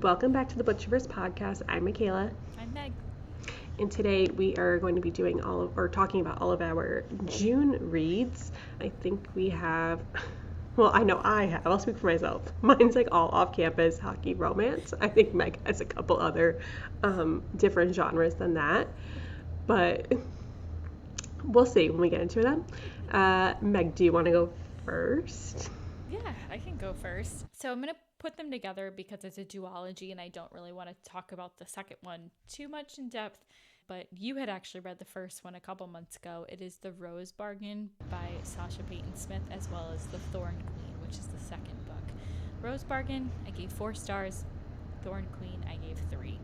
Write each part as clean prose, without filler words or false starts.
Welcome back to the Booktroverts podcast. I'm McKayla. I'm Meg. And today we are going to be doing talking about all of our June reads. I think we have, well, I know I have, I'll speak for myself. Mine's like all off-campus hockey romance. I think Meg has a couple other different genres than that. But we'll see when we get into them. Meg, do you want to go first? Yeah, I can go first. So I'm going to put them together because it's a duology and I don't really want to talk about the second one too much in depth. But you had actually read the first one a couple months ago. It is The Rose Bargain by Sasha Payton Smith, as well as The Thorn Queen, which is the second book. Rose Bargain, I gave 4 stars. Thorn Queen, I gave 3.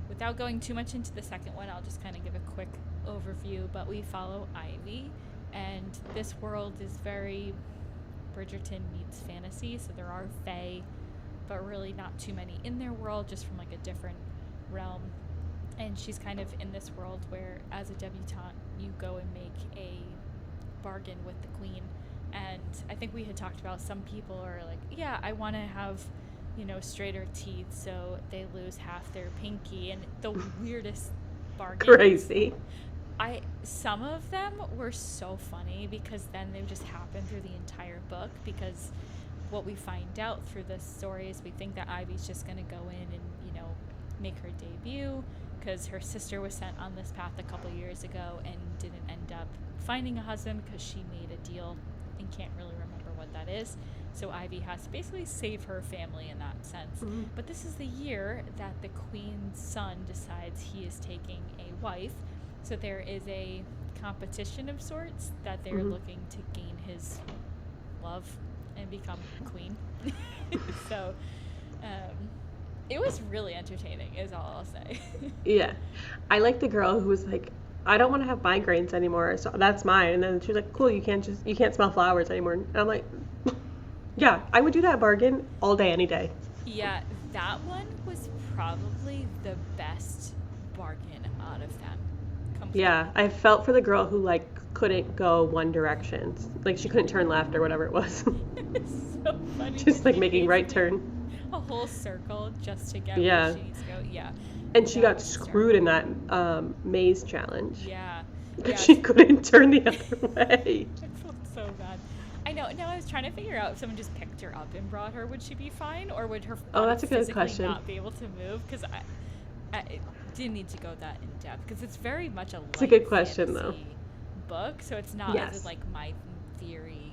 Without going too much into the second one, I'll just kind of give a quick overview. But we follow Ivy, and this world is very Bridgerton meets fantasy. So there are fae, but really not too many in their world, just from like a different realm. And she's kind of in this world where, as a debutante, you go and make a bargain with the queen. And I think we had talked about some people are like, yeah, I want to have, straighter teeth so they lose half their pinky. And the weirdest bargain. Crazy. Some of them were so funny because then they just happen through the entire book, because what we find out through this story is we think that Ivy's just going to go in and, make her debut, because her sister was sent on this path a couple years ago and didn't end up finding a husband because she made a deal and can't really remember what that is. So Ivy has to basically save her family in that sense. Mm-hmm. But this is the year that the queen's son decides he is taking a wife. So there is a competition of sorts that they're looking to gain his love and become queen. So it was really entertaining, is all I'll say. Yeah. I like the girl who was like, I don't want to have migraines anymore, so that's mine. And then she was like, cool, you can't smell flowers anymore. And I'm like, yeah, I would do that bargain all day, any day. Yeah, that one was probably the best bargain out of them. Completely. Yeah, I felt for the girl who couldn't go one direction. Like she couldn't turn left or whatever it was. It's so funny. Just making right turn. A whole circle just to get where she needs to go. Yeah. And she got screwed in that maze challenge. Yeah. She couldn't turn the other way. It felt so bad. I know. Now I was trying to figure out if someone just picked her up and brought her, would she be fine, or would her that's a good question. Not be able to move? Because I didn't need to go that in depth, because it's very much a light it's a good question though book, so it's not as in, my theory,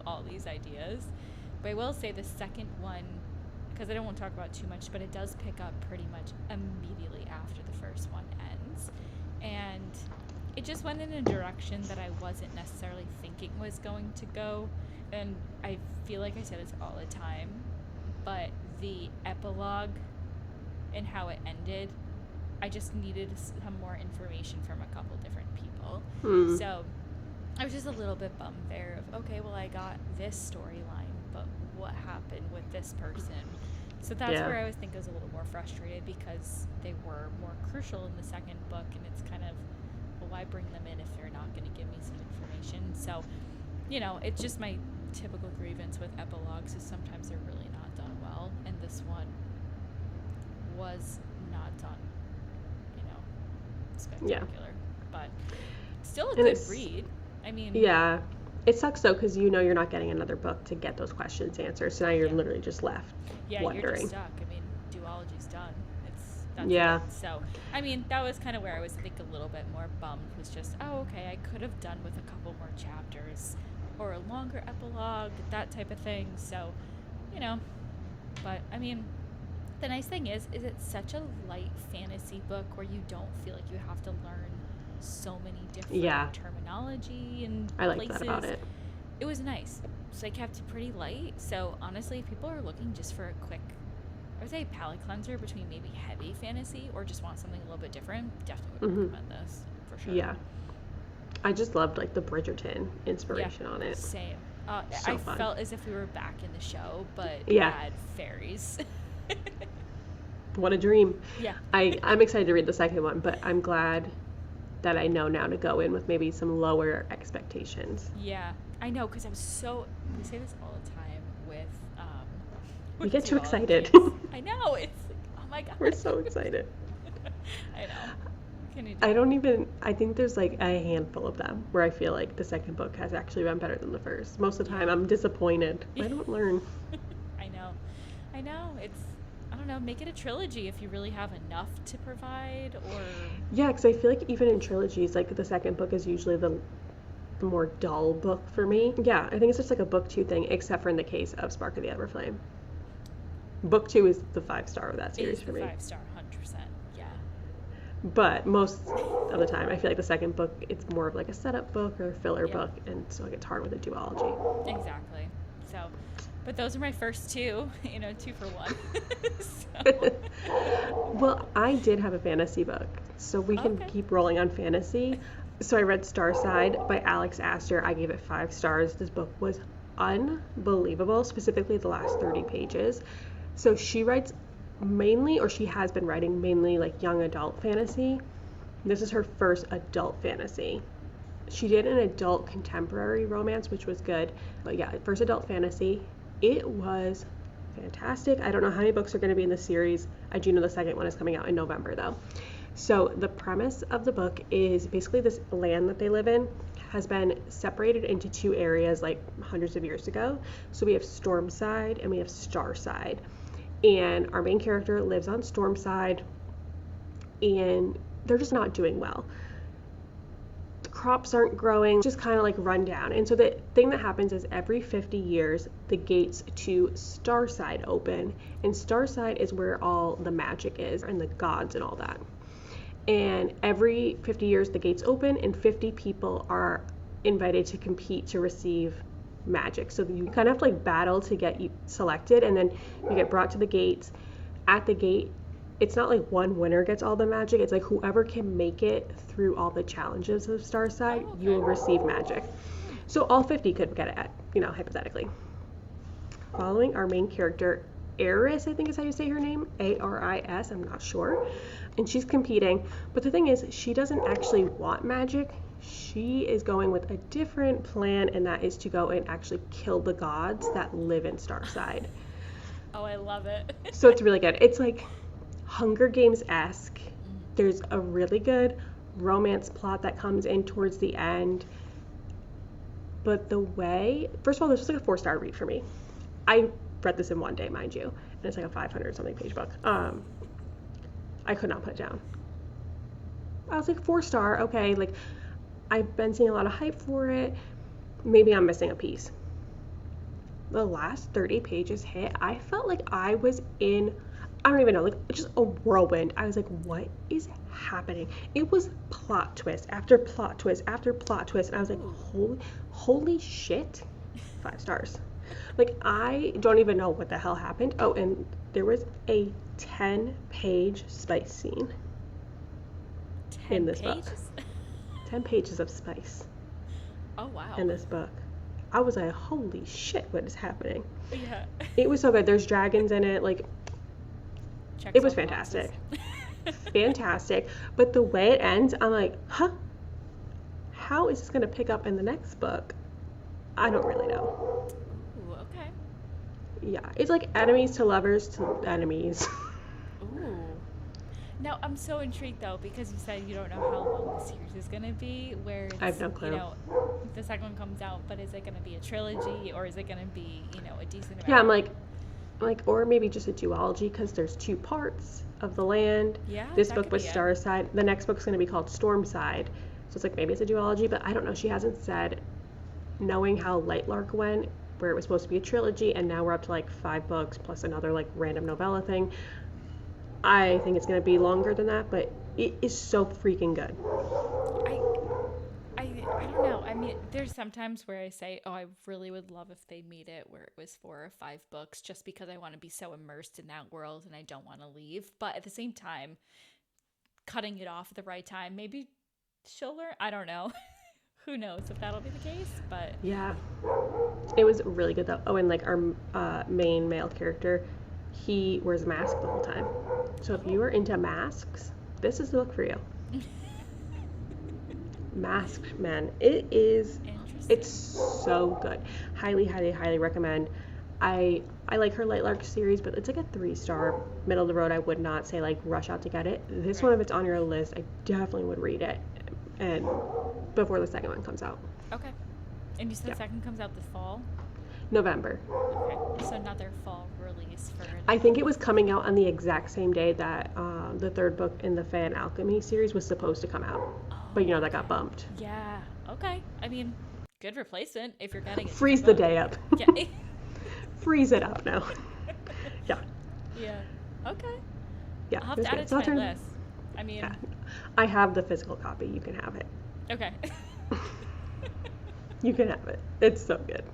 all these ideas. But I will say the second one, because I don't want to talk about too much, but it does pick up pretty much immediately after the first one ends. And it just went in a direction that I wasn't necessarily thinking was going to go. And I feel like I say this all the time, but the epilogue and how it ended, I just needed some more information from a couple different people. So I was just a little bit bummed there of, okay, well, I got this storyline, but what happened with this person? So that's where I was was a little more frustrated, because they were more crucial in the second book, and it's kind of, well, why bring them in if they're not going to give me some information? So, it's just my typical grievance with epilogues is sometimes they're really not done well, and this one was not done, spectacular. But still a good read. I mean... Yeah. It sucks, though, because you're not getting another book to get those questions answered, so now you're literally just left wondering. You're just stuck. I mean, duology's done. That's it. So, I mean, that was kind of where I was, a little bit more bummed, was just, okay, I could have done with a couple more chapters, or a longer epilogue, that type of thing. So, but, I mean, the nice thing is it's such a light fantasy book where you don't feel like you have to learn so many different terminology and I like places. that about it. It was nice. So I kept it pretty light. So honestly, if people are looking just for a quick, I would say, palate cleanser between maybe heavy fantasy or just want something a little bit different, definitely would recommend this for sure. Yeah. I just loved the Bridgerton inspiration on it. Same. So I fun. felt as if we were back in the show, but had fairies. What a dream. Yeah. I'm excited to read the second one, but I'm glad that I know now to go in with maybe some lower expectations. Yeah, I know, because we say this all the time We get too excited. I know. It's like, oh my God. We're so excited. I know. I think there's like a handful of them where I feel like the second book has actually been better than the first. Most of the time I'm disappointed. I don't learn. I know. I don't know, make it a trilogy if you really have enough to provide, or... Yeah, because I feel like even in trilogies, like the second book is usually the more dull book for me. Yeah, I think it's just like a book 2 thing, except for in the case of Spark of the Everflame. Book 2 is the 5-star of that series for me. 5-star, 100%. Yeah. But most of the time, I feel like the second book, it's more of like a setup book or a filler book, and so like it's hard with a duology. Exactly. So, but those are my first 2, 2 for 1. Well, I did have a fantasy book, so we can keep rolling on fantasy. So I read Starside by Alex Astor. I gave it 5 stars. This book was unbelievable, specifically the last 30 pages. So she writes mainly, or she has been writing mainly, like young adult fantasy. This is her first adult fantasy. She did an adult contemporary romance, which was good. But yeah, first adult fantasy. It was fantastic. I don't know how many books are going to be in the series. I do know the second one is coming out in November, though. So the premise of the book is basically this land that they live in has been separated into 2 areas like hundreds of years ago. So we have Stormside and we have Starside. And our main character lives on Stormside, and they're just not doing well. The crops aren't growing, just kind of like run down. And so the thing that happens is every 50 years, the gates to Starside open. And Starside is where all the magic is and the gods and all that. And every 50 years, the gates open and 50 people are invited to compete to receive magic. So you kind of have to like battle to get you selected, and then you get brought to the gates. At the gate, it's not like one winner gets all the magic. It's like whoever can make it through all the challenges of Starside, you will receive magic. So all 50 could get it, hypothetically. Following our main character, Aris, I think is how you say her name, Aris, I'm not sure. And she's competing, but the thing is, she doesn't actually want magic. She is going with a different plan, and that is to go and actually kill the gods that live in Starside. Oh, I love it. So it's really good. It's like Hunger Games-esque. There's a really good romance plot that comes in towards the end. But first of all, this was like a 4-star read for me. I read this in one day, mind you, and it's like a 500-something page book. I could not put it down. I was like, 4-star, okay, like, I've been seeing a lot of hype for it. Maybe I'm missing a piece. The last 30 pages hit, I felt like I was in, I don't even know, like just a whirlwind. I was like, what is happening? It was plot twist after plot twist after plot twist. And I was like, holy shit, 5 stars. Like, I don't even know what the hell happened. Oh, and there was a 10-page spice scene in this book. 10 pages of spice. Oh, wow. In this book. I was like, holy shit, what is happening? Yeah. It was so good. There's dragons in it. Like, it was fantastic. Fantastic. But the way it ends, I'm like, how is this going to pick up in the next book? I don't really know. Ooh, okay. Yeah, it's like enemies to lovers to enemies. Ooh. Now, I'm so intrigued, though, because you said you don't know how long the series is going to be, where it's, I have no clue. The second one comes out, but is it going to be a trilogy, or is it going to be, a decent amount? Yeah, I'm like, or maybe just a duology, because there's 2 parts of the land. Yeah, this book was Starside. The next book's going to be called Stormside. So it's like, maybe it's a duology, but I don't know. She hasn't said, knowing how Lightlark went, where it was supposed to be a trilogy, and now we're up to like 5 books plus another like random novella thing. I think it's going to be longer than that, but it is so freaking good. I don't know. I mean, there's sometimes where I say, oh, I really would love if they made it where it was 4 or 5 books, just because I want to be so immersed in that world and I don't want to leave. But at the same time, cutting it off at the right time, maybe she'll learn. I don't know. Who knows if that'll be the case, but... Yeah. It was really good, though. Oh, and like our main male character, he wears a mask the whole time. So if you are into masks, this is the book for you. Masked Men. It's so good. Highly, highly, highly recommend. I like her Light Lark series, but it's like a 3-star, middle of the road. I would not say like rush out to get it. This one, if it's on your list, I definitely would read it, and before the second one comes out. Okay. And you said the second comes out this fall? November. Okay. So another fall release for I think it was coming out on the exact same day that the third book in the Fan Alchemy series was supposed to come out. Oh, but that got bumped. Yeah. Okay. I mean, good replacement if you're getting it. Freeze the day up. Yeah. Freeze it up now. Yeah. Yeah. Okay. Yeah. I'll have to add it to my list. I mean, I have the physical copy. You can have it. Okay. You can have it. It's so good.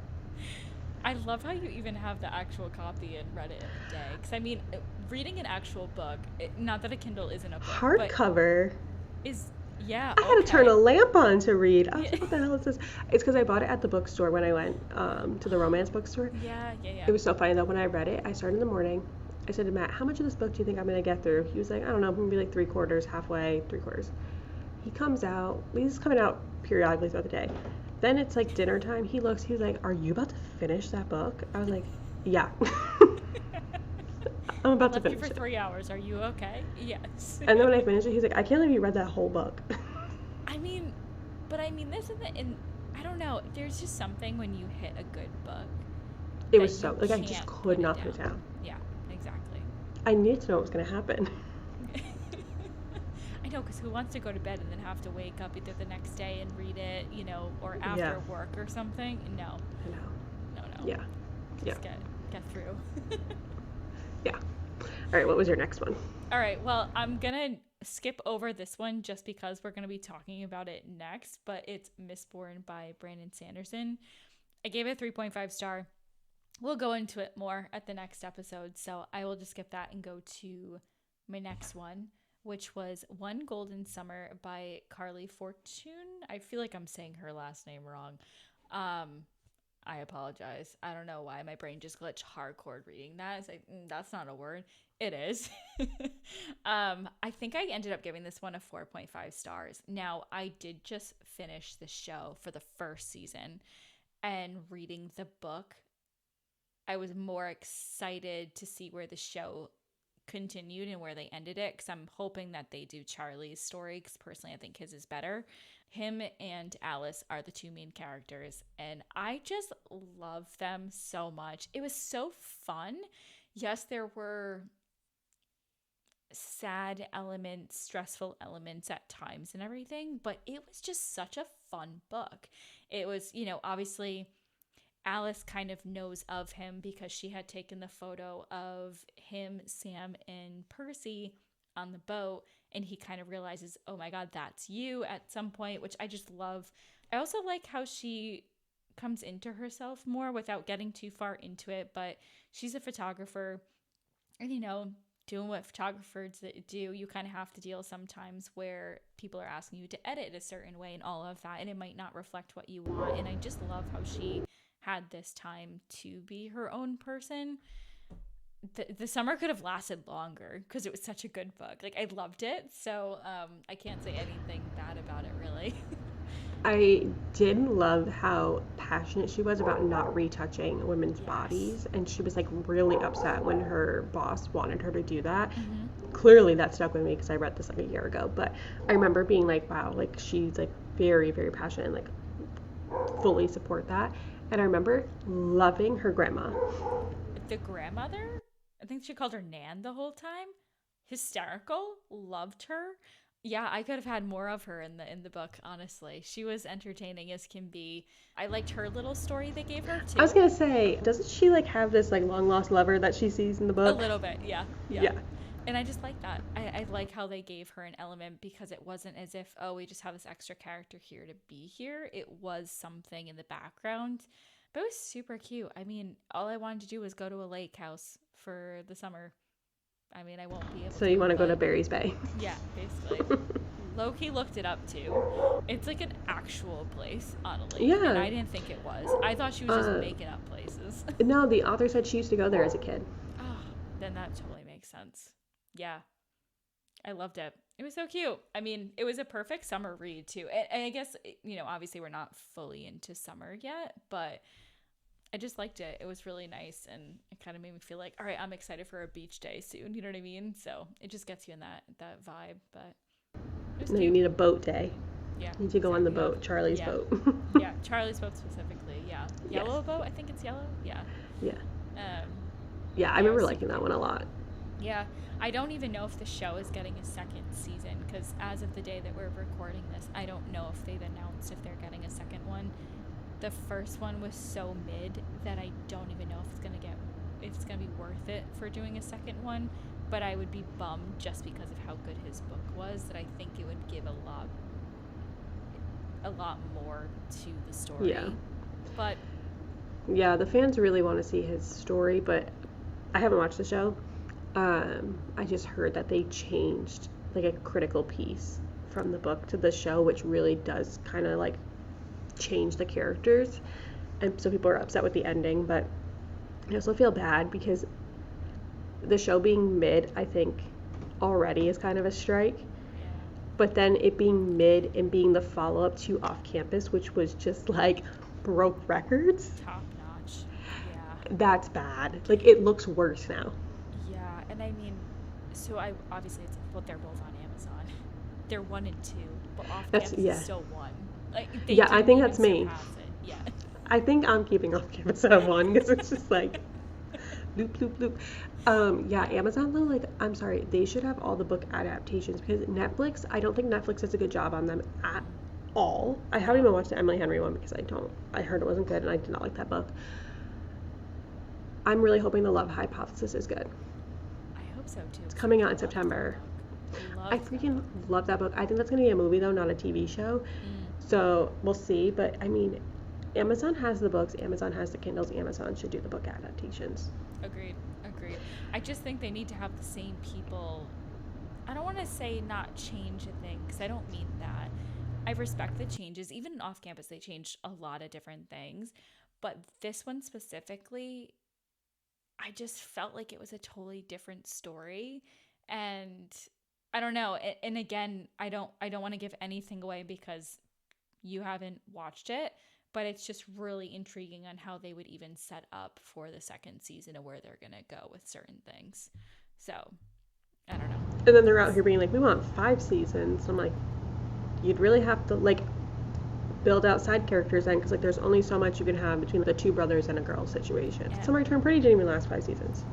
I love how you even have the actual copy and read it in a day. Because, I mean, reading an actual book, not that a Kindle isn't a book. Hardcover. Yeah. I had to turn a lamp on to read. I was like, what the hell is this? It's because I bought it at the bookstore when I went to the romance bookstore. Yeah. It was so funny, though. When I read it, I started in the morning. I said to Matt, how much of this book do you think I'm going to get through? He was like, I don't know, maybe like 3/4, halfway, 3/4. He comes out. He's coming out periodically throughout the day. Then it's like dinner time. He looks, he was like, are you about to finish that book? I was like, yeah. I'm about to finish it. For 3 hours. Are you okay? Yes. And then when I finished it, he's like, I can't believe you read that whole book. This isn't, and I don't know, there's just something when you hit a good book. It was so, like, I just could not put it down. Yeah, exactly. I needed to know what was going to happen. I know, because who wants to go to bed and then have to wake up either the next day and read it, or after work or something? No. No. Yeah. Just get through. Yeah. All right, what was your next one? All right, well, I'm going to skip over this one just because we're going to be talking about it next, but it's Mistborn by Brandon Sanderson. I gave it a 3.5 star. We'll go into it more at the next episode, so I will just skip that and go to my next one, which was One Golden Summer by Carly Fortune. I feel like I'm saying her last name wrong. I apologize. I don't know why my brain just glitched hardcore reading that. It's like, that's not a word. It is. I think I ended up giving this one a 4.5 stars. Now, I did just finish the show for the first season, and reading the book, I was more excited to see where the show continued and where they ended it, because I'm hoping that they do Charlie's story, because personally I think his is better. Him and Alice are the two main characters, and I just love them so much. It was so fun. Yes, there were sad elements, stressful elements at times and everything, but it was just such a fun book. It was, obviously Alice kind of knows of him because she had taken the photo of him, Sam, and Percy on the boat, and he kind of realizes, oh my God, that's you at some point, which I just love. I also like how she comes into herself more without getting too far into it, but she's a photographer, and doing what photographers do, you kind of have to deal sometimes where people are asking you to edit a certain way and all of that, and it might not reflect what you want. And I just love how she had this time to be her own person. The summer could have lasted longer because it was such a good book. Like, I loved it, so I can't say anything bad about it, really. I did love how passionate she was about not retouching women's bodies, and she was like really upset when her boss wanted her to do that. Mm-hmm. Clearly that stuck with me because I read this like a year ago, but I remember being like, wow, like she's like very, very passionate and like fully support that. And I remember loving her grandma. The grandmother? I think she called her Nan the whole time. Hysterical. Loved her. Yeah, I could have had more of her in the book, honestly. She was entertaining as can be. I liked her little story they gave her, too. I was going to say, doesn't she, like, have this, like, long-lost lover that she sees in the book? A little bit, yeah. And I just like that. I like how they gave her an element because it wasn't as if, oh, we just have this extra character here to be here. It was something in the background. But it was super cute. I mean, all I wanted to do was go to a lake house for the summer. I mean, I won't be able to. So you want to go to Barry's Bay? Yeah, basically. Loki looked it up too. It's like an actual place on a lake. Yeah. And I didn't think it was. I thought she was just making up places. No, the author said she used to go there as a kid. Oh, then that totally makes sense. Yeah. I loved it. It was so cute. I mean, it was a perfect summer read too. And I guess, obviously we're not fully into summer yet, but I just liked it. It was really nice, and it kind of made me feel like, all right, I'm excited for a beach day soon. You know what I mean? So it just gets you in that vibe. But it was No, you cute. need a boat day. Yeah, You need to go on the exactly. boat, Charlie's Yeah, boat. yeah. Charlie's boat specifically. Yeah, Yes. yellow boat. I think it's yellow. Yeah. Yeah. Um, Yeah, I yeah. I remember was liking super that cute. one a lot. Yeah, I don't even know if the show is getting a second season because as of the day that we're recording this, I don't know if they've announced if they're getting a second one. The first one was so mid that I don't even know if it's gonna be worth it for doing a second one. But I would be bummed just because of how good his book was that I think it would give a lot more to the Yeah. story. But Yeah, the fans really want to see his story, but I haven't watched the show. I just heard that they changed like a critical piece from the book to the show, which really does kind of like change the characters. And so people are upset with the ending, but I also feel bad because the show being mid, I think, already is kind of a strike. yeah, But then it being mid and being the follow up to Off Campus, which was just like broke records, top notch. Yeah. that's bad. Like it looks worse now. Yeah, and I mean, so I obviously it's well they're both on Amazon. They're 1 and 2, but Off That's, Campus is yeah. still 1. Like they Yeah, I didn't think even that's me. surpass it. Yeah. I think I'm keeping Off Campus at one because it's just like loop, loop, loop. Yeah, Yeah. Amazon though, like, I'm sorry, they should have all the book adaptations because Netflix, I don't think Netflix does a good job on them at all. I haven't even No. watched the Emily Henry one because I heard it wasn't good and I did not like that book. I'm really hoping the Love Hypothesis is good. I hope so too It's because coming out in loved that September. book. I Loved that freaking book. love that book. I think that's gonna be a movie though, not a TV show. Mm. So we'll see. But I mean, Amazon has the books, Amazon has the Kindles, Amazon should do the book adaptations. Agreed. Agreed. I just think they need to have the same people. I don't want to say not change a thing because I don't mean that. I respect the changes. Even off campus, they changed a lot of different things. But this one specifically, I just felt like it was a totally different story. And I don't know. And again, I don't want to give anything away because you haven't watched it, but it's just really intriguing on how they would even set up for the second season of where they're going to go with certain things. So, I don't know. And then they're out It's here being like, we want 5 seasons. I'm like, you'd really have to like build out side characters then because like there's only so much you can have between the two brothers and a girl situation. and, Summer Return Pretty didn't even last 5 seasons.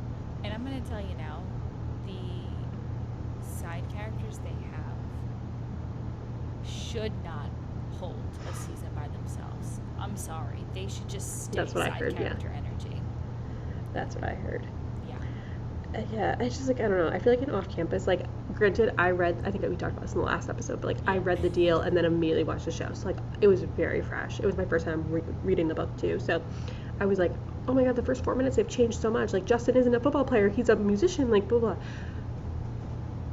and I'm going to tell you now, the side characters they have should not hold a season by themselves. I'm sorry. They should just stay That's what I side heard. Yeah, character energy. that's what I heard. Yeah. Yeah, it's just like I don't know. I feel like in Off Campus, like granted, I think we talked about this in the last episode, but like I Yeah. read the deal and then immediately watched the show. So like it was very fresh. It was my first time reading the book too. So I was like, oh my god, the first 4 minutes they've changed so much. Like Justin isn't a football player, he's a musician. Like blah blah.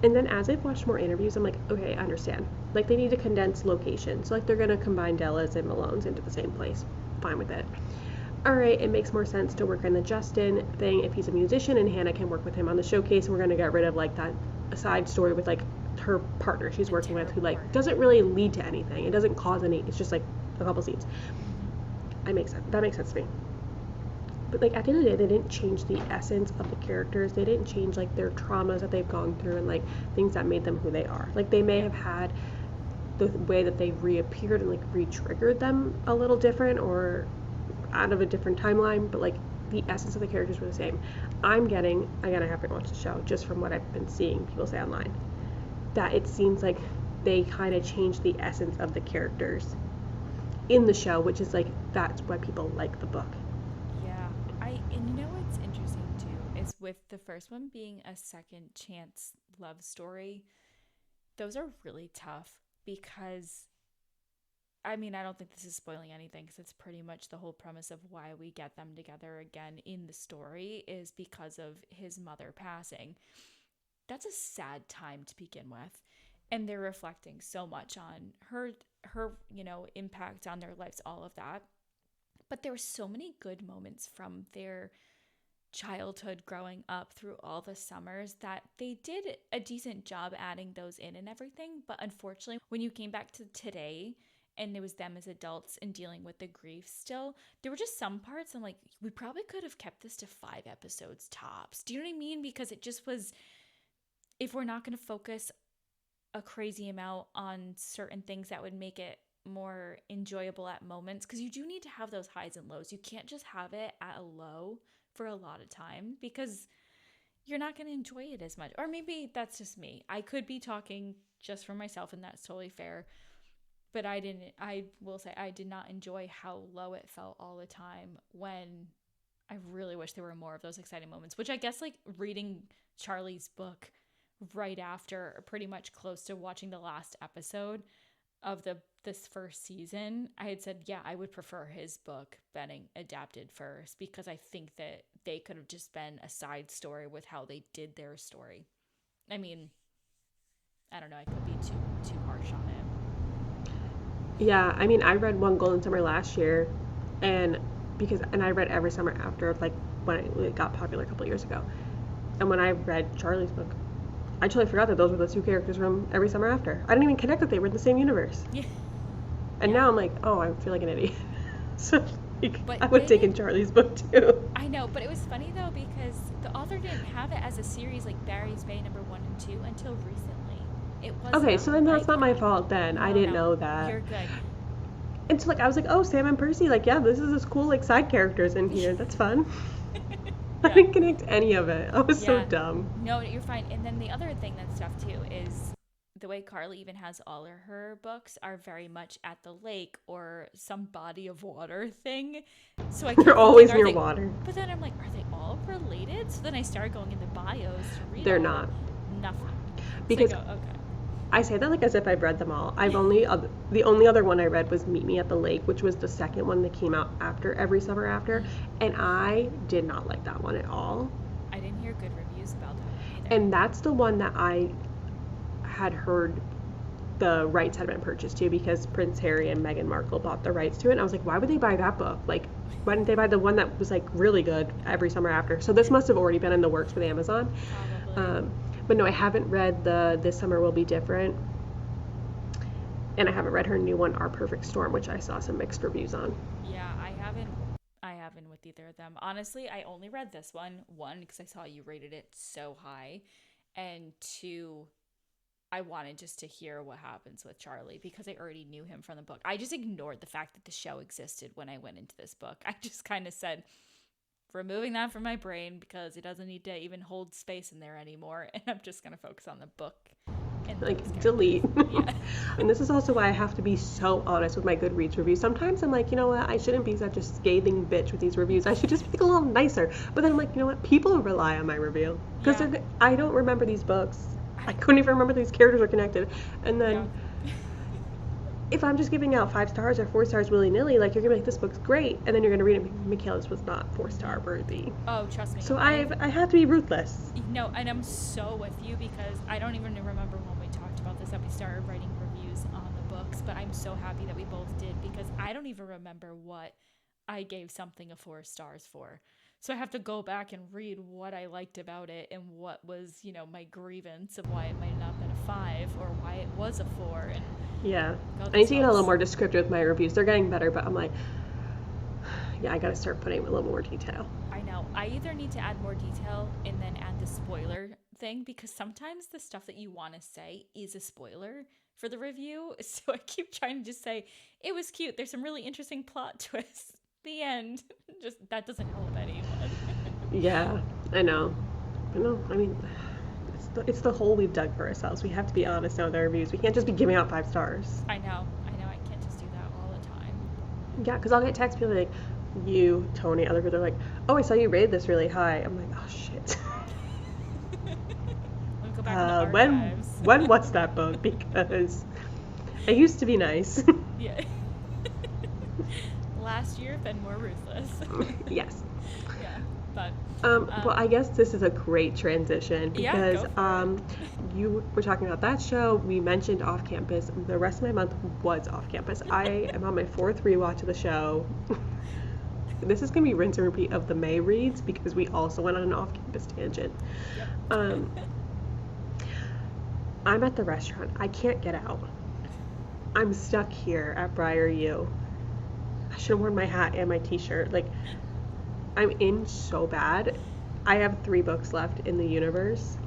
And then as I've watched more interviews, I'm like, okay, I understand. Like they need to condense locations. So like they're gonna combine Della's and Malone's into the same place. Fine with it. All right, it makes more sense to work on the Justin thing if he's a musician and Hannah can work with him on the showcase, and we're gonna get rid of like that side story with like her partner she's working with who like partner. doesn't really lead to anything. It doesn't cause any. It's just like a couple scenes. I make sense. That makes sense to me. But like at the end of the day, they didn't change the essence of the characters. They didn't change like their traumas that they've gone through and like things that made them who they are. Like they may have had the way that they reappeared and like re-triggered them a little different or out of a different timeline, but like the essence of the characters were the same. I'm getting, again, I haven't watched the show, just from what I've been seeing people say online, that it seems like they kind of changed the essence of the characters in the show, which is like that's why people like the book. Yeah. And you know what's interesting too is with the first one being a second chance love story, those are really tough because I mean, I don't think this is spoiling anything because it's pretty much the whole premise of why we get them together again in the story is because of his mother passing. That's a sad time to begin with. And they're reflecting so much on her impact on their lives, all of that. But there were so many good moments from their childhood growing up through all the summers that they did a decent job adding those in and everything. But unfortunately, when you came back to today and it was them as adults and dealing with the grief still. There were just some parts I'm like, we probably could have kept this to 5 episodes tops. Do you know what I mean? Because it just was, if we're not going to focus a crazy amount on certain things that would make it more enjoyable at moments, because you do need to have those highs and lows. You can't just have it at a low for a lot of time, because you're not going to enjoy it as much. Or maybe that's just me. I could be talking just for myself, and that's totally fair. But I will say I did not enjoy how low it felt all the time, when I really wish there were more of those exciting moments, which I guess like reading Charlie's book right after, or pretty much close to watching the last episode of this first season, I had said, yeah, I would prefer his book getting adapted first, because I think that they could have just been a side story with how they did their story. I mean, I don't know, I could be too harsh on it. Yeah, I mean, I read One Golden Summer last year, and I read Every Summer After, like when it got popular a couple years ago. And when I read Charlie's book, I totally forgot that those were the 2 characters from Every Summer After. I didn't even connect that they were in the same universe. Yeah. And now I'm like, oh, I feel like an idiot. So I would have taken Charlie's book too. I know, but it was funny though, because the author didn't have it as a series like Barry's Bay number 1 and 2 until recently. It was okay, so then that's not my fault then. I didn't know that. You're good. And so like I was like, oh, Sam and Percy, like, yeah, this is cool like side characters in here. That's fun. I didn't connect any of it. I was so dumb. No, you're fine. And then the other thing that's tough too is the way Carly even has all of her books are very much at the lake or some body of water thing. So I They're always near water. But then I'm like, are they all related? So then I started going into bios to read. They're not. Nothing. Because so I go, okay. I say that like as if I've read them all. The only other one I read was Meet Me at the Lake, which was the second one that came out after Every Summer After, and I did not like that one at all. I didn't hear good reviews about that either. And that's the one that I had heard the rights had been purchased to, because Prince Harry and Meghan Markle bought the rights to it, and I was like, why would they buy that book? Like, why didn't they buy the one that was like really good, Every Summer After? So this must have already been in the works with Amazon. Probably. But no, I haven't read This Summer Will Be Different. And I haven't read her new one, Our Perfect Storm, which I saw some mixed reviews on. Yeah, I haven't with either of them. Honestly, I only read this one, because I saw you rated it so high, and 2, I wanted just to hear what happens with Charlie, because I already knew him from the book. I just ignored the fact that the show existed when I went into this book. I just kind of said, removing that from my brain, because it doesn't need to even hold space in there anymore, and I'm just going to focus on the book. And like, delete. Yeah. And this is also why I have to be so honest with my Goodreads reviews. Sometimes I'm like, you know what, I shouldn't be such a scathing bitch with these reviews. I should just be a little nicer. But then I'm like, you know what, people rely on my review. Because I don't remember these books. I couldn't even remember these characters are connected. And then if I'm just giving out 5 stars or 4 stars willy-nilly, like, you're gonna be like, this book's great, and then you're gonna read it, McKayla, this was not 4-star worthy. Oh, trust me. So I have to be ruthless. No, and I'm so with you, because I don't even remember when we talked about this, that we started writing reviews on the books, but I'm so happy that we both did, because I don't even remember what I gave something a 4 stars for. So I have to go back and read what I liked about it and what was, my grievance of why it might not have been a 5 or why it was a 4. And yeah, I need to get a little more descriptive with my reviews. They're getting better, but I'm like, yeah, I gotta start putting a little more detail. I know. I either need to add more detail and then add the spoiler thing, because sometimes the stuff that you want to say is a spoiler for the review. So I keep trying to just say, it was cute, there's some really interesting plot twists. The end. Just, that doesn't help anyone. Yeah, I know. I mean, it's the hole we've dug for ourselves. We have to be honest now with our reviews. We can't just be giving out 5 stars. I know. I can't just do that all the time. Yeah, because I'll get texts, people like, you, Tony, other people are like, oh, I saw you rated this really high. I'm like, oh, shit. Let me go back to the archives. When was that book? Because it used to be nice. Yeah. Last year, been more ruthless. Yes. Yeah, but well, I guess this is a great transition, because you were talking about that show. We mentioned Off Campus. The rest of my month was Off Campus. I am on my 4th rewatch of the show. This is gonna be rinse and repeat of the May reads, because we also went on an Off Campus tangent. Yep. I'm at the restaurant. I can't get out. I'm stuck here at Briar U. I should have worn my hat and my t-shirt. Like, I'm in so bad. I have 3 books left in the universe.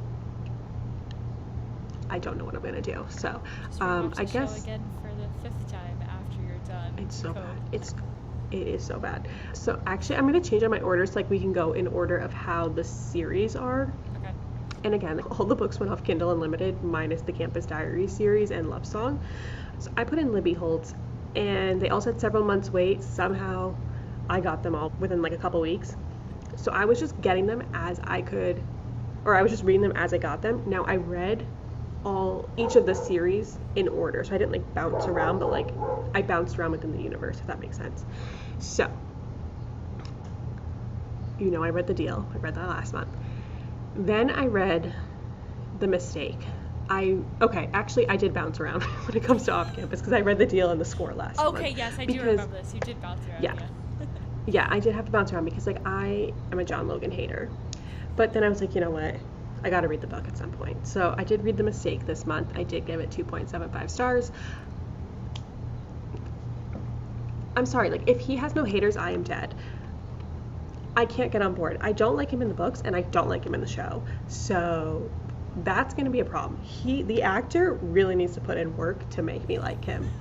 I don't know what I'm gonna do. So, I guess again for the 5th time after you're done. It's so bad. It is so bad. So actually, I'm gonna change on my orders so like we can go in order of how the series are. Okay. And again, all the books went off Kindle Unlimited minus the Campus Diaries series and Love Song. So I put in Libby Holtz, and they all said several months wait. Somehow, I got them all within like a couple weeks. So I was just getting them as I could, or I was just reading them as I got them. Now I read each of the series in order, so I didn't like bounce around, but like I bounced around within the universe, if that makes sense. So, I read The Deal. I read that last month. Then I read The Mistake. Actually I did bounce around when it comes to Off Campus because I read The Deal and The Score last month. Okay, yes, I do remember this. You did bounce around. Yeah. Yeah, I did have to bounce around because like I am a John Logan hater. But then I was like, you know what? I got to read the book at some point. So I did read The Mistake this month. I did give it 2.75 stars. I'm sorry, like if he has no haters, I am dead. I can't get on board. I don't like him in the books and I don't like him in the show. So that's going to be a problem. The actor really needs to put in work to make me like him.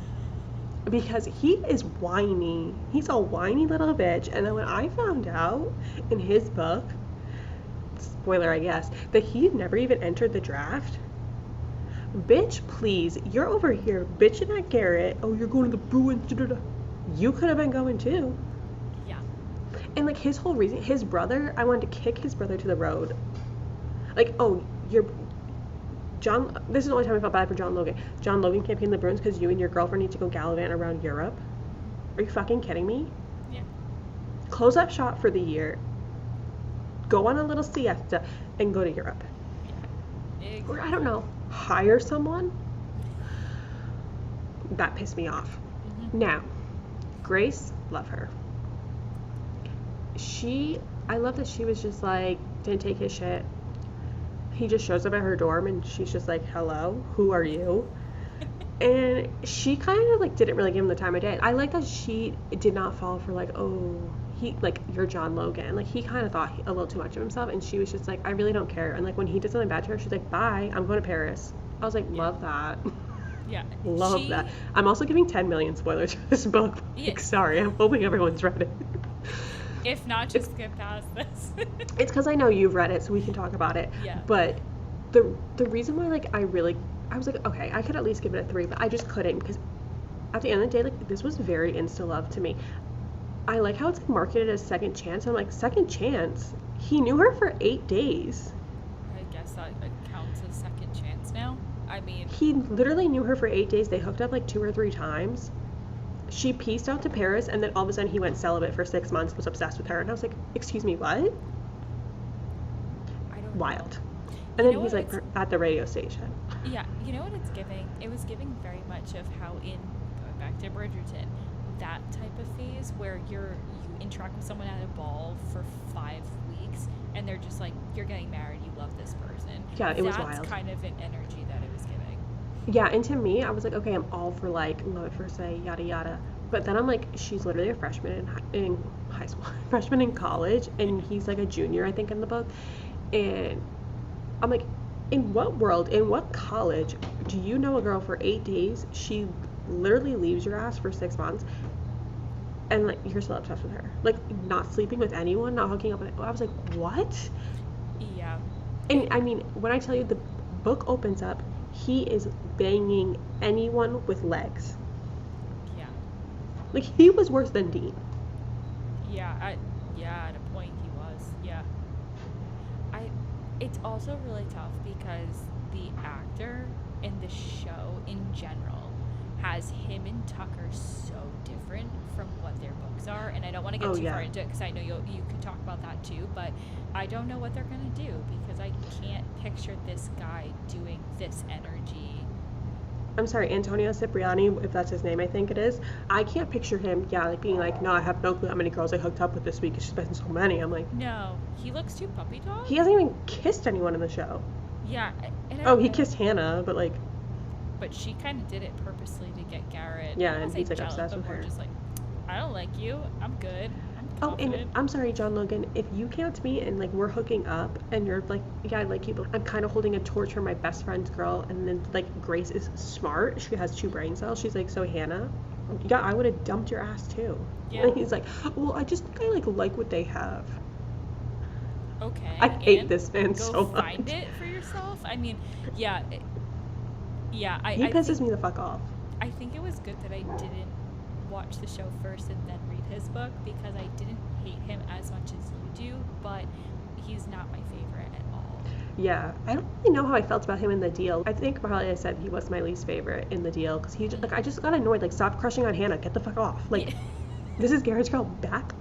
Because he is whiny. He's a whiny little bitch. And then when I found out in his book, spoiler I guess, that he never even entered the draft. Bitch, please, you're over here bitching at Garrett. Oh, you're going to the Bruins. You could have been going too. Yeah. And like his whole reason, his brother, I wanted to kick his brother to the road. Like, oh, this is the only time I felt bad for John Logan. John Logan can't be in the Bruins because you and your girlfriend need to go gallivant around Europe. Are you fucking kidding me? Yeah. Close up shop for the year. Go on a little siesta and go to Europe. Yeah. Exactly. Or I don't know, hire someone. That pissed me off. Mm-hmm. Now, Grace, love her. I love that she was just like, didn't take his shit. He just shows up at her dorm and she's just like, hello, who are you? And she kind of like didn't really give him the time of day. I like that she did not fall for like, oh, you're John Logan. Like he kind of thought a little too much of himself, and she was just like, I really don't care. And like when he did something bad to her, she's like, bye, I'm going to Paris. I was like, love that. Yeah. Love that. I'm also giving 10 million spoilers for this book. Yeah. Like, sorry, I'm hoping everyone's read it. If not, just skip past this. It's because I know you've read it, so we can talk about it. Yeah. But the reason why like I was like, okay, I could at least give it a 3, but I just couldn't because at the end of the day, like this was very insta love to me. I like how it's like marketed as second chance. I'm like, second chance? He knew her for 8 days. I guess that counts as second chance now. I mean, he literally knew her for 8 days. They hooked up like 2 or 3 times. She pieced out to Paris, and then all of a sudden he went celibate for 6 months, was obsessed with her, and I was like, excuse me, what? I don't Wild. know. And then he's like at the radio station. Yeah, you know what it's giving? It was giving very much of how in going back to Bridgerton, that type of phase where you interact with someone at a ball for 5 weeks and they're just like, you're getting married, you love this person. Yeah, it was wild. That's kind of an energy that it was giving. Yeah, and to me, I was like, okay, I'm all for like love at first sight, yada yada. But then I'm like, she's literally a freshman in high school, freshman in college, and he's like a junior, I think, in the book. And I'm like, in what world, in what college do you know a girl for 8 days? She literally leaves your ass for 6 months, and like you're still obsessed with her, like not sleeping with anyone, not hooking up with. I was like, what? Yeah. And I mean, when I tell you the book opens up, he is banging anyone with legs. Yeah. Like he was worse than Dean. Yeah. At a point he was. Yeah. It's also really tough because the actor in the show in general has him and Tucker so different from what their books are, and I don't want to get too far into it because I know you could talk about that too, but I don't know what they're going to do because I can't picture this guy doing this energy. I'm sorry, Antonio Cipriani, if that's his name, I think it is. I can't picture him, like being like, no, I have no clue how many girls I hooked up with this week. It's just been so many. I'm like, no, he looks too puppy dog. He hasn't even kissed anyone in the show. Yeah. And he kissed Hannah, but like. but she kind of did it purposely to get Garrett. Yeah, and he's like obsessed with her. Just like, I don't like you. I'm good. I'm confident. And I'm sorry, John Logan, if you came up to me and like we're hooking up and you're like, yeah, I like you, but I'm kind of holding a torch for my best friend's girl, and then like Grace is smart. She has 2 brain cells. She's like, so Hannah, yeah, I would have dumped your ass too. Yeah. And he's like, well, I just think I like what they have. Okay. I hate this man so much. Go find it for yourself. I mean, yeah. He pisses me the fuck off. I think it was good that I didn't watch the show first and then read his book, because I didn't hate him as much as you do, but he's not my favorite at all. Yeah, I don't really know how I felt about him in The Deal. I think probably I said he was my least favorite in The Deal, because he just, like, I just got annoyed, like, stop crushing on Hannah, get the fuck off. Like, this is Garrett's girl, back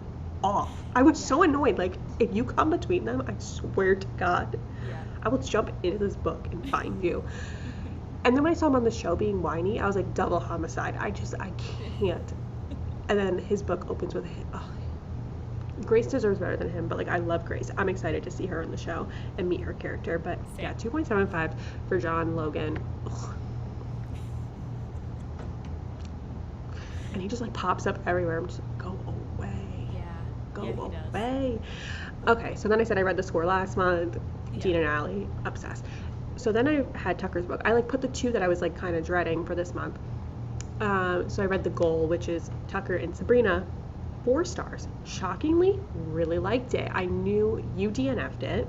off. I was so annoyed, like, if you come between them, I swear to God, I will jump into this book and find you. And then when I saw him on the show being whiny, I was like, double homicide. I can't. And then his book opens with, Grace deserves better than him, but like, I love Grace. I'm excited to see her in the show and meet her character. But yeah, 2.75 for John Logan. Ugh. And he just like pops up everywhere. I'm just like, go away. Yeah. Go away. Okay, so then I said I read The Score last month. Yeah. Dean and Allie, obsessed. So then I had Tucker's book. I like put the 2 that I was like kind of dreading for this month. So I read The Goal, which is Tucker and Sabrina. 4 stars. Shockingly, really liked it. I knew you DNF'd it.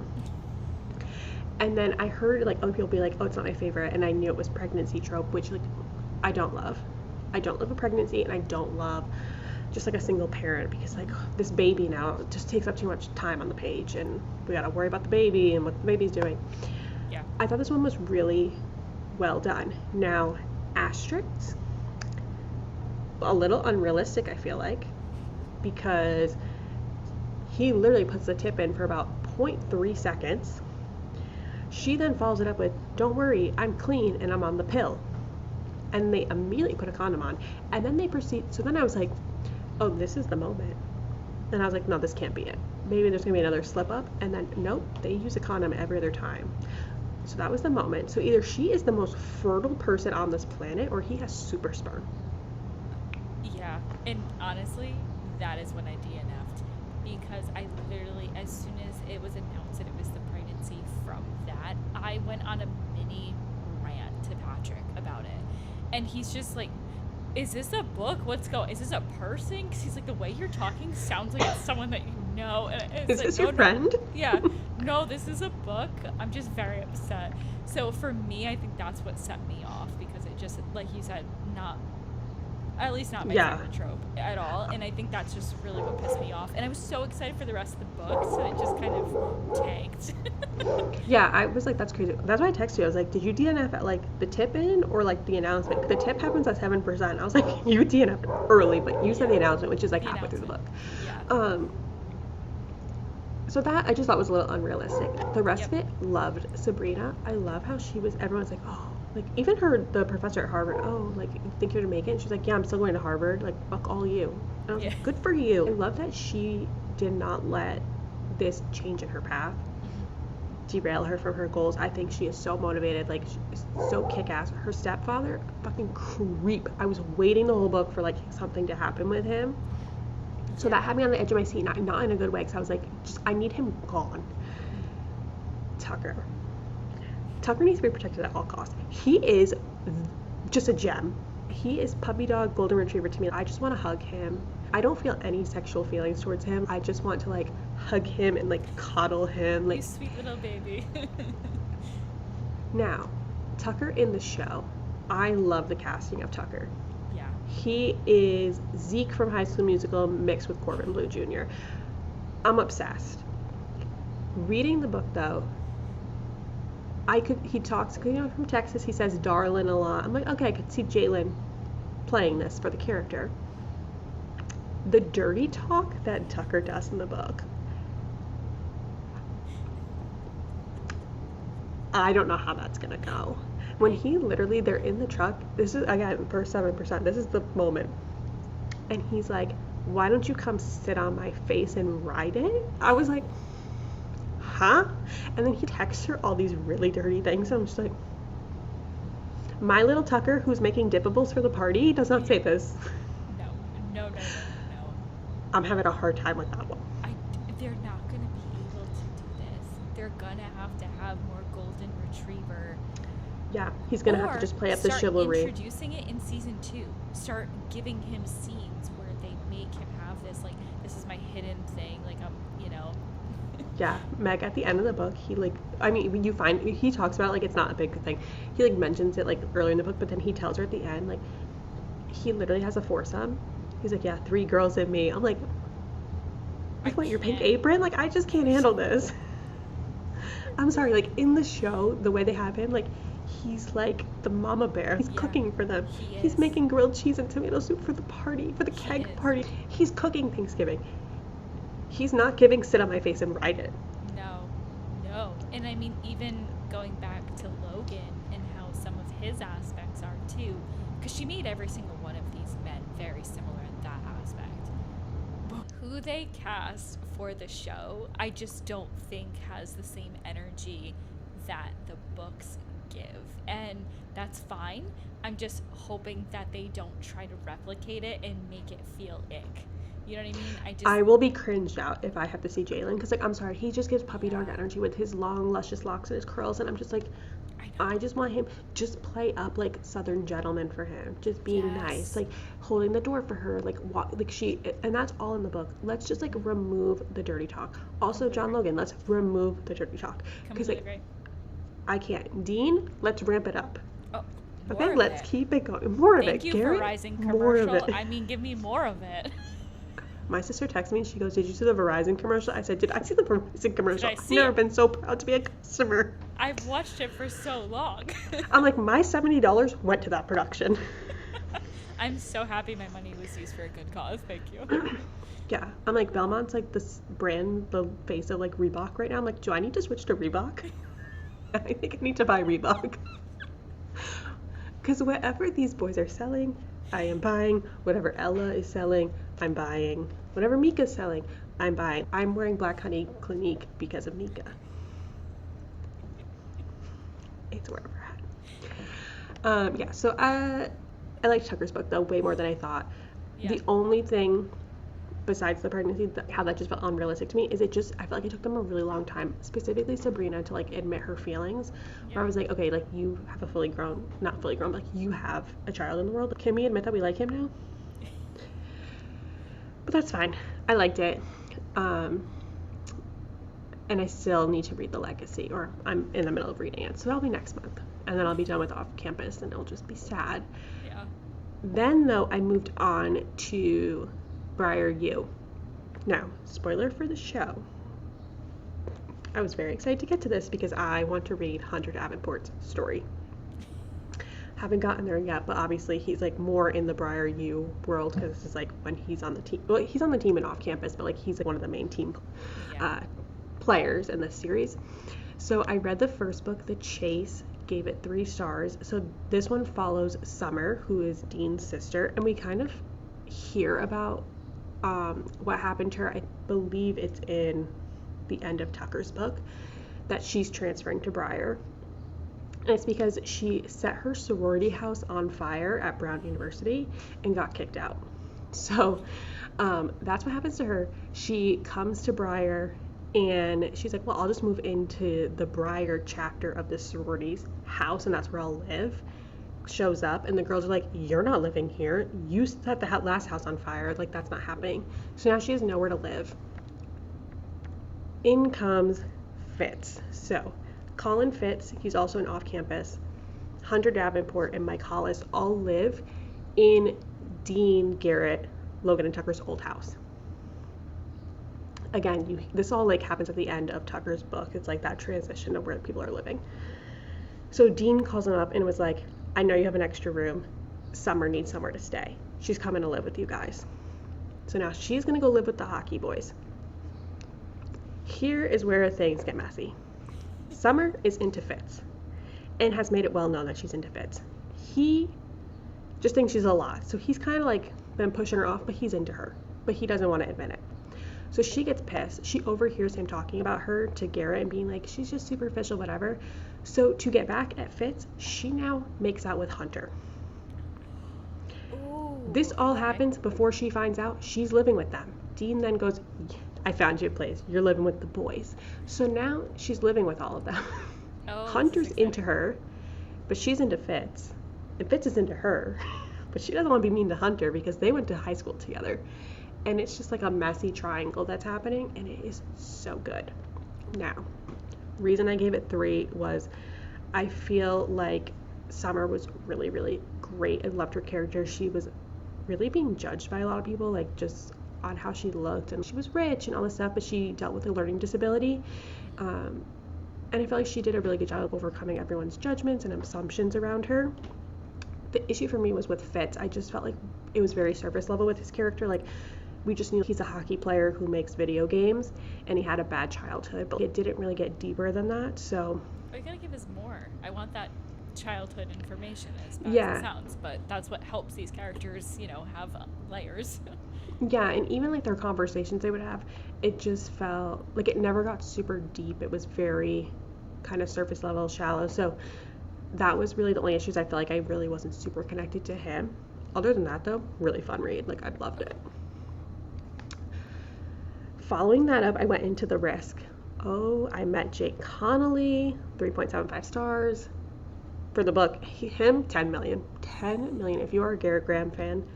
And then I heard like other people be like, oh, it's not my favorite. And I knew it was pregnancy trope, which like I don't love. I don't love a pregnancy, and I don't love just like a single parent, because like this baby now just takes up too much time on the page, and we gotta worry about the baby and what the baby's doing. Yeah. I thought this one was really well done. Now, asterisks, a little unrealistic, I feel like, because he literally puts the tip in for about 0.3 seconds. She then follows it up with, don't worry, I'm clean and I'm on the pill. And they immediately put a condom on. And then they proceed. So then I was like, oh, this is the moment. And I was like, no, this can't be it. Maybe there's going to be another slip up. And then, nope, they use a condom every other time. So that was the moment. So either she is the most fertile person on this planet, or he has super sperm. Yeah. And honestly, that is when I DNF'd. Because I literally, as soon as it was announced that it was the pregnancy from that, I went on a mini rant to Patrick about it. And he's just like, is this a book? Is this a person? Because he's like, the way you're talking sounds like it's someone that you know. And it's is like, this your friend? Yeah. No, this is a book. I'm just very upset. So for me, I think that's what set me off, because it just, like you said, at least not my favorite trope at all. And I think that's just really what pissed me off. And I was so excited for the rest of the book, so it just kind of tanked. Yeah, I was like, that's crazy. That's why I texted you. I was like, did you DNF at like the tip in or like the announcement? The tip happens at 7%. I was like, you DNF'd early, but you said the announcement, which is like halfway through the book. Yeah. So that I just thought was a little unrealistic. The rest of it, loved Sabrina. I love how everyone's like, oh, like even the professor at Harvard, oh, like, you think you're gonna make it? And she's like, yeah, I'm still going to Harvard. Like, fuck all you. And I was like, good for you. I love that she did not let this change in her path derail her from her goals. I think she is so motivated, like, she's so kick-ass. Her stepfather, fucking creep. I was waiting the whole book for like something to happen with him. So that had me on the edge of my seat, not in a good way, because I was like, I need him gone. Tucker needs to be protected at all costs. He is just a gem. He is puppy dog golden retriever to me. I just want to hug him. I don't feel any sexual feelings towards him. I just want to like hug him and like cuddle him. Like, you sweet little baby. Now, Tucker in the show, I love the casting of Tucker. Yeah. He is Zeke from High School Musical mixed with Corbin Bleu Jr. I'm obsessed. Reading the book though, he talks, from Texas, he says darling a lot. I'm like, okay, I could see Jalen playing this for the character. The dirty talk that Tucker does in the book, I don't know how that's gonna go. When they're in the truck, this is, again, for 7%, this is the moment. And he's like, why don't you come sit on my face and ride it? I was like, huh? And then he texts her all these really dirty things. And I'm just like, My little Tucker, who's making dippables for the party, does not say this. No. I'm having a hard time with that one. They're not going to be able to do this. They're going to have more golden retriever. Yeah, he's going to have to just play up the chivalry. Start introducing it in season 2. Start giving him scenes where they make him have this, like, this is my hidden thing, like, Yeah, Meg, at the end of the book, he, like, I mean, when you find, he talks about, like, it's not a big thing. He, like, mentions it, like, early in the book, but then he tells her at the end, like, he literally has a foursome. He's like, yeah, 3 girls and me. I'm like, with what, your pink apron? Like, I just can't handle this. I'm sorry, like, in the show, the way they have him, like, he's like the mama bear. He's cooking for them. He's making grilled cheese and tomato soup for the party, for the keg party. He's cooking Thanksgiving. He's not giving sit on my face and ride it. No. And I mean, even going back to Logan and how some of his aspects are too, because she made every single one of these men very similar in that aspect. But who they cast for the show, I just don't think has the same energy that the books give. And that's fine. I'm just hoping that they don't try to replicate it and make it feel ick. You know what I mean? I will be cringed out if I have to see Jalen, because, like, I'm sorry, he just gives puppy dog energy with his long, luscious locks and his curls, and I'm just like, I just want him, just play up, like, Southern gentleman for him, just being nice, like, holding the door for her, like, and that's all in the book. Let's just, like, remove the dirty talk. Also, John Logan, let's remove the dirty talk, because, like, I can't. Dean, let's ramp it up. Okay, let's keep it going. More of it. Thank you for Verizon commercial. I mean, give me more of it. My sister texted me and she goes, did you see the Verizon commercial? I said, did I see the Verizon commercial? I've never been so proud to be a customer. I've watched it for so long. I'm like, my $70 went to that production. I'm so happy my money was used for a good cause. Thank you. Yeah. I'm like, Belmont's like this brand, the face of like Reebok right now. I'm like, do I need to switch to Reebok? I think I need to buy Reebok. Because whatever these boys are selling, I am buying. Whatever Ella is selling, I'm buying. Whatever Mika's selling, I'm buying. I'm wearing Black Honey Clinique because of Mika. It's where we're at. So I liked Tucker's book, though, way more than I thought. Yeah. The only thing, besides the pregnancy, how that just felt unrealistic to me, is I felt like it took them a really long time, specifically Sabrina, to, like, admit her feelings. Yeah. Where I was like, okay, like, you have a not fully grown, but like, you have a child in the world. Can we admit that we like him now? But that's fine. I liked it. And I still need to read The Legacy, or I'm in the middle of reading it. So that'll be next month. And then I'll be done with Off Campus, and it'll just be sad. Yeah. Then, though, I moved on to Briar U. Now, spoiler for the show. I was very excited to get to this because I want to read Hunter Davenport's story. Haven't gotten there yet, but obviously he's like more in the Briar U world because this is like when he's on the team. Well, he's on the team and Off Campus, but like he's like one of the main team players in this series. So I read the first book, The Chase, gave it 3 stars. So this one follows Summer, who is Dean's sister, and we kind of hear about what happened to her. I believe it's in the end of Tucker's book that she's transferring to Briar. And it's because she set her sorority house on fire at Brown University and got kicked out. So that's what happens to her. She comes to Briar and she's like, well, I'll just move into the Briar chapter of the sorority's house and that's where I'll live. Shows up and the girls are like, you're not living here. You set the last house on fire. Like, that's not happening. So now she has nowhere to live. In comes Fitz. So Colin Fitz, he's also an off-campus. Hunter Davenport and Mike Hollis all live in Dean, Garrett, Logan, and Tucker's old house. Again, this all like happens at the end of Tucker's book. It's like that transition of where people are living. So Dean calls him up and was like, I know you have an extra room. Summer needs somewhere to stay. She's coming to live with you guys. So now she's going to go live with the hockey boys. Here is where things get messy. Summer is into Fitz and has made it well known that she's into Fitz. He just thinks she's a lot. So he's kind of like been pushing her off, but he's into her. But he doesn't want to admit it. So she gets pissed. She overhears him talking about her to Garrett and being like, she's just superficial, whatever. So to get back at Fitz, she now makes out with Hunter. Ooh, this all okay. happens before she finds out she's living with them. Dean then goes, I found you a place. You're living with the boys. So now she's living with all of them. Oh, Hunter's into her, but she's into Fitz. And Fitz is into her, but she doesn't want to be mean to Hunter because they went to high school together. And it's just like a messy triangle that's happening, and it is so good. Now, reason I gave it 3 was I feel like Summer was really, really great. I loved her character. She was really being judged by a lot of people, like just on how she looked, and she was rich and all this stuff, but she dealt with a learning disability. And I felt like she did a really good job of overcoming everyone's judgments and assumptions around her. The issue for me was with Fitz. I just felt like it was very surface level with his character. Like, we just knew he's a hockey player who makes video games, and he had a bad childhood, but it didn't really get deeper than that. So you gotta give us more. I want that childhood information, as bad as it sounds, but that's what helps these characters, have layers. Yeah, and even like their conversations they would have, it just felt like it never got super deep. It was very kind of surface level, shallow. So that was really the only issues. I feel like I really wasn't super connected to him. Other than that, though, really fun read. Like, I loved it. Following that up, I went into The Risk. Oh, I met Jake Connolly, 3.75 stars. For the book, him, 10 million. 10 million. If you are a Garrett Graham fan,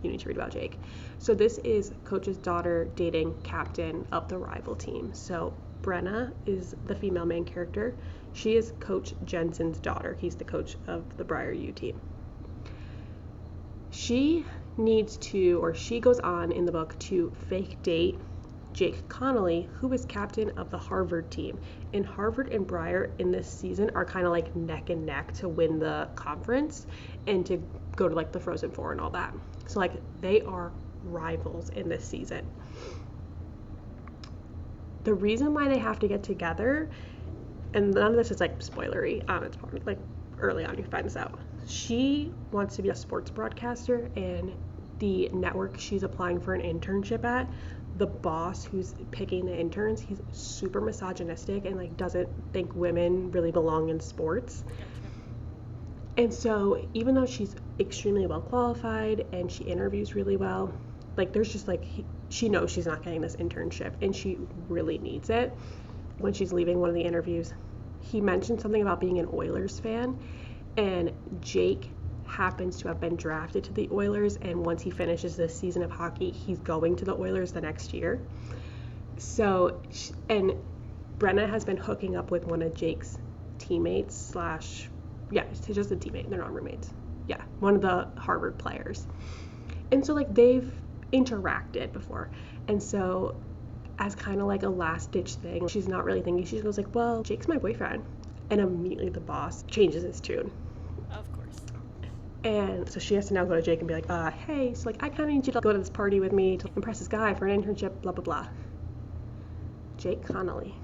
you need to read about Jake. So this is Coach's daughter dating captain of the rival team. So Brenna is the female main character. She is Coach Jensen's daughter. He's the coach of the Briar U team. She goes on in the book to fake date Jake Connolly, who is captain of the Harvard team. And Harvard and Briar in this season are kind of like neck and neck to win the conference and to go to like the Frozen Four and all that. So like they are rivals in this season. The reason why they have to get together, and none of this is like spoilery, it's probably like early on you find this out. She wants to be a sports broadcaster, and the network she's applying for an internship at, the boss who's picking the interns, he's super misogynistic and like doesn't think women really belong in sports. And so even though she's extremely well qualified and she interviews really well, like there's just like she knows she's not getting this internship and she really needs it. When she's leaving one of the interviews, he mentioned something about being an Oilers fan, and Jake happens to have been drafted to the Oilers, and once he finishes this season of hockey, he's going to the Oilers the next year. So, and Brenna has been hooking up with one of Jake's teammates she's just a teammate, they're not roommates. Yeah, one of the Harvard players. And so like they've interacted before, and so as kind of like a last ditch thing, she's not really thinking, she goes like, well, Jake's my boyfriend, and immediately the boss changes his tune. Of course. And so she has to now go to Jake and be like, hey, so like I kind of need you to go to this party with me to impress this guy for an internship, blah blah blah. Jake Connolly,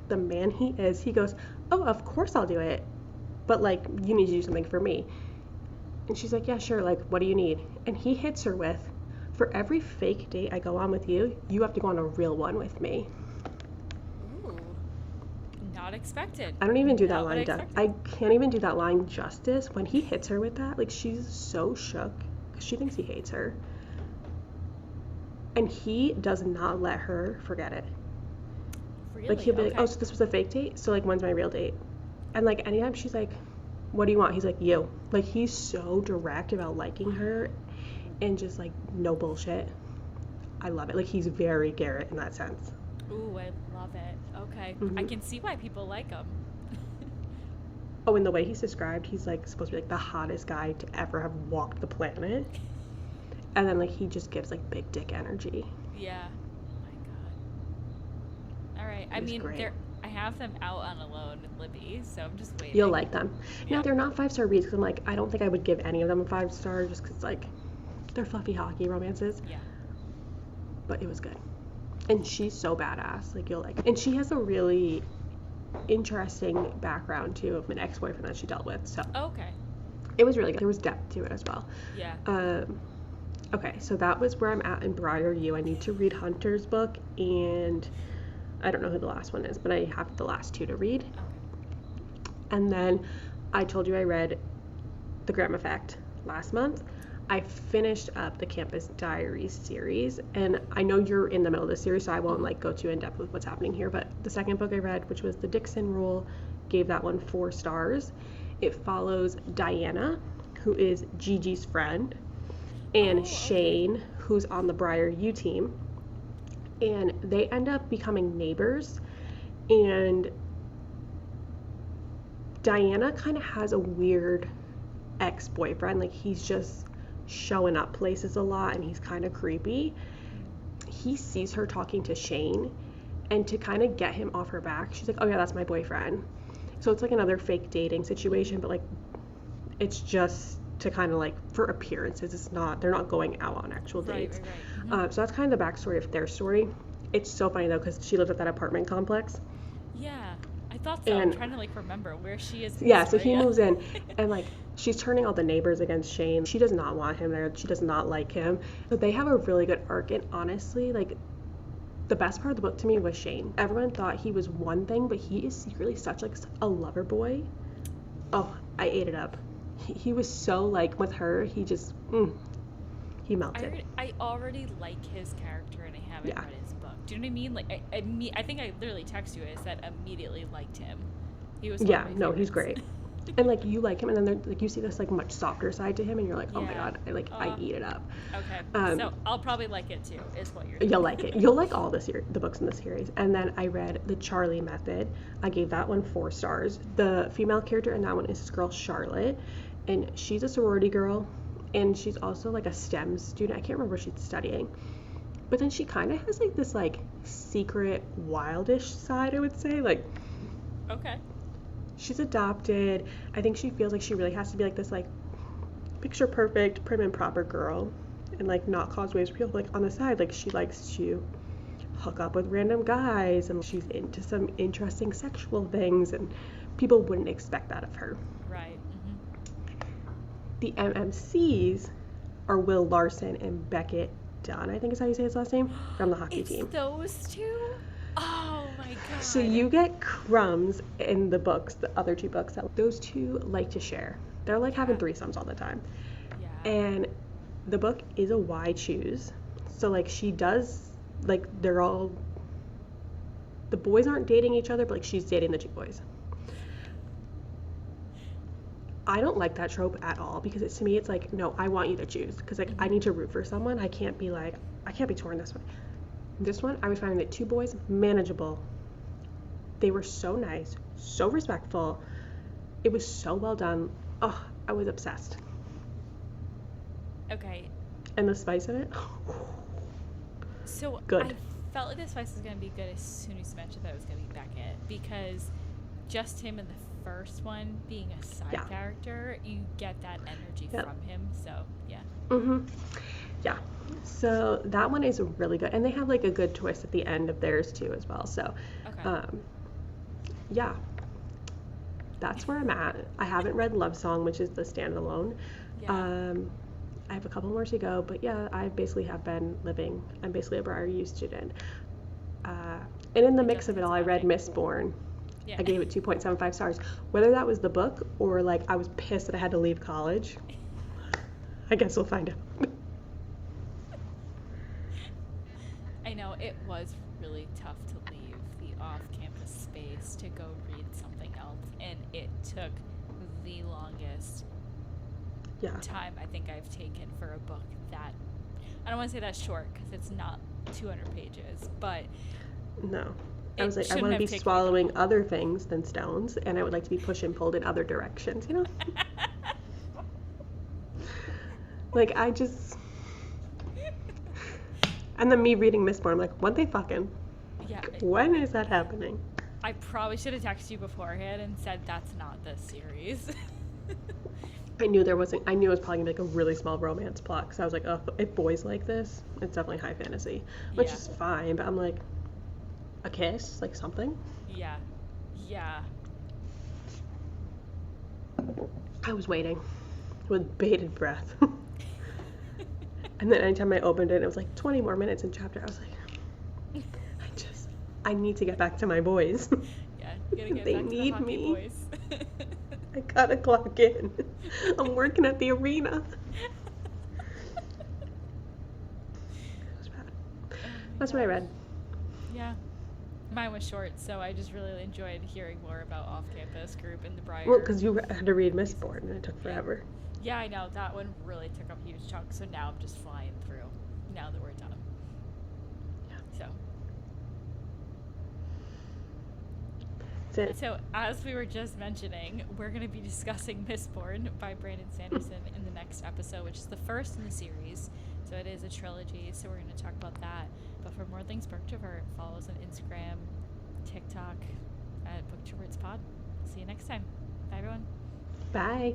the man he is, he goes, oh, of course I'll do it, but like you need to do something for me. And she's like, yeah, sure, like what do you need? And he hits her with, for every fake date I go on with you, you have to go on a real one with me. Ooh, not expected. I don't even do that line. I can't even do that line justice. When he hits her with that, like she's so shook because she thinks he hates her. And he does not let her forget it. Really? Like he'll be like, oh, so this was a fake date? So like when's my real date? And like anytime she's like, what do you want? He's like, you. Like he's so direct about liking her and just like no bullshit. I love it. Like he's very Garrett in that sense. Ooh, I love it. Okay. Mm-hmm. I can see why people like him. Oh, and the way he's described, he's like supposed to be like the hottest guy to ever have walked the planet. And then like he just gives like big dick energy. Yeah. Oh my god. All right. I mean, I have them out on a loan with Libby, so I'm just waiting. You'll like them. Yeah. Now they're not 5-star reads because I'm like, I don't think I would give any of them a 5-star just because like they're fluffy hockey romances. Yeah. But it was good. And she's so badass. Like you'll like it. And she has a really interesting background too of an ex-boyfriend that she dealt with. So okay. It was really good. There was depth to it as well. Yeah. Okay, so that was where I'm at in Briar U. I need to read Hunter's book, and I don't know who the last one is, but I have the last 2 to read. And then I told you I read The Graham Effect last month. I finished up the Campus Diaries series, and I know you're in the middle of the series, so I won't like go too in depth with what's happening here, but the second book I read, which was The Dixon Rule, gave that one 4 stars. It follows Diana, who is Gigi's friend, and Shane, who's on the Briar U team, and they end up becoming neighbors, and Diana kind of has a weird ex-boyfriend. Like, he's just showing up places a lot, and he's kind of creepy. He sees her talking to Shane, and to kind of get him off her back, she's like, oh yeah, that's my boyfriend. So it's like another fake dating situation, but like it's just to kind of like for appearances. It's not, they're not going out on actual dates. Right. So that's kind of the backstory of their story. It's so funny though, because she lives at that apartment complex. Yeah, I thought so. I'm trying to like remember where she is. Yeah, so he moves in, and like she's turning all the neighbors against Shane. She does not want him there. She does not like him. But they have a really good arc, and honestly, like the best part of the book to me was Shane. Everyone thought he was one thing, but he is secretly such like a lover boy. Oh, I ate it up. He was so like with her, he just he melted. I already like his character, and I haven't read his book. Do you know what I mean? Like I think I literally texted you. I said immediately liked him. He was he's great. And like you like him, and then like you see this like much softer side to him, and you're like, oh my god, I eat it up. Okay, so I'll probably like it too, is what you're saying. You'll like it. You'll like all the books in the series. And then I read The Charlie Method. I gave that one 4 stars. The female character in that one is this girl Charlotte, and she's a sorority girl, and she's also like a STEM student. I can't remember what she's studying, but then she kind of has like this like secret wildish side, I would say. Like, okay. She's adopted. I think she feels like she really has to be like this like picture perfect, prim and proper girl, and like not cause waves for people. Like on the side, like she likes to hook up with random guys, and she's into some interesting sexual things, and people wouldn't expect that of her. Right. The MMCs are Will Larson and Beckett Dunn, I think is how you say his last name, from the hockey team. Those two? Oh my god. So you get crumbs in the books, the other 2 books, that those 2 like to share. They're like having threesomes all the time. Yeah. And the book is a why choose. So like she does, like they're all, the boys aren't dating each other, but like she's dating the 2 boys. I don't like that trope at all, because to me it's like, no, I want you to choose, because like I need to root for someone. I can't be torn this way. This one, I was finding that 2 boys, manageable. They were so nice, so respectful. It was so well done. Oh, I was obsessed. Okay. And the spice of it? So good. I felt like the spice was going to be good as soon as you mentioned that it was going to be Beckett, because just him in the first one being a side character, you get that energy from him. So, yeah. Yeah. So that one is really good, and they have like a good twist at the end of theirs too as well. So, yeah, that's where I'm at. I haven't read Love Song, which is the standalone. Yeah. I have a couple more to go, but yeah, I'm basically a Briar U student. And in the mix of it all, I read Mistborn. Yeah. I gave it 2.75 stars. Whether that was the book or like I was pissed that I had to leave college, I guess we'll find out. I know it was really tough to leave the off-campus space to go read something else, and it took the longest time I think I've taken for a book that, I don't want to say that's short because it's not 200 pages, but no. I was like, I want to be swallowing other things than stones, and I would like to be pushed and pulled in other directions, you know? Like, I just... And then me reading Mistborn, I'm like, when they fucking? Yeah. When is that happening? I probably should have texted you beforehand and said that's not this series. I knew it was probably going to be like a really small romance plot, because I was like, oh, if boys like this, it's definitely high fantasy, which is fine, but I'm like, a kiss, like something? Yeah. I was waiting with bated breath. And then anytime I opened it, it was like 20 more minutes in chapter. I was like, I need to get back to my boys. Yeah, you gotta get they back to need the hockey me. boys. I gotta clock in. I'm working at the arena. That's what I read. Yeah. Mine was short, so I just really enjoyed hearing more about off-campus group in the Briar. Well, because you had to read Mistborn, and it took forever. Yeah, I know. That one really took up a huge chunk, so now I'm just flying through now that we're done. Yeah. So, as we were just mentioning, we're going to be discussing Mistborn by Brandon Sanderson in the next episode, which is the first in the series. So it is a trilogy, so we're going to talk about that. But for more things Booktroverts, follow us on Instagram, TikTok, at Booktroverts Pod. See you next time. Bye, everyone. Bye.